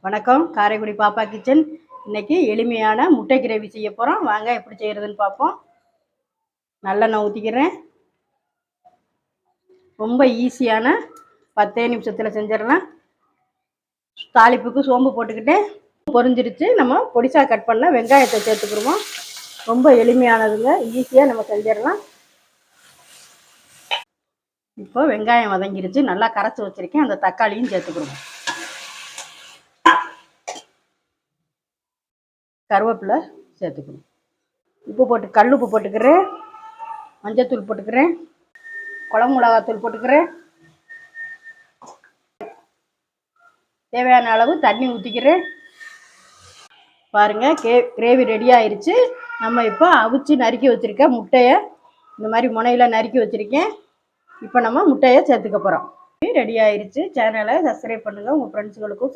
வணக்கம், காரைக்குடி பாப்பா கிச்சன். இன்னைக்கு எளிமையான முட்டை கிரேவி செய்ய போகிறோம். வாங்க எப்படி செய்கிறதுன்னு பார்ப்போம். நல்லெண்ணெய் ஊற்றிக்கிறேன். ரொம்ப ஈஸியான 10 நிமிஷத்தில் செஞ்சிடலாம். தாளிப்புக்கு சோம்பு போட்டுக்கிட்டு பொரிஞ்சிருச்சு. நம்ம பொடிசா கட் பண்ண வெங்காயத்தை சேர்த்துக்கிடுவோம். ரொம்ப எளிமையானதுங்க, ஈஸியாக நம்ம செஞ்சிடலாம். இப்போ வெங்காயம் வதங்கிருச்சு, நல்லா கரைச்சி வச்சுருக்கேன். அந்த தக்காளியும் சேர்த்துக்கிடுவோம். கருவேப்பிலை சேர்த்துக்கணும். உப்பு போட்டு கல் உப்பு போட்டுக்கிறேன். மஞ்சத்தூள் போட்டுக்கிறேன். குழம்பு மிளகாத்தூள் போட்டுக்கிறேன். தேவையான அளவு தண்ணி ஊற்றிக்கிறேன். பாருங்கள், கிரேவி ரெடி ஆயிடுச்சு. நம்ம இப்போ அவிச்சு நறுக்கி வச்சுருக்க முட்டையை இந்த மாதிரி முனையில் நறுக்கி வச்சுருக்கேன். இப்போ நம்ம முட்டையை சேர்த்துக்க போகிறோம். ரெடி ஆயிடுச்சு. சேனலை சப்ஸ்கிரைப் பண்ணுங்கள். உங்கள் ஃப்ரெண்ட்ஸுகளுக்கும்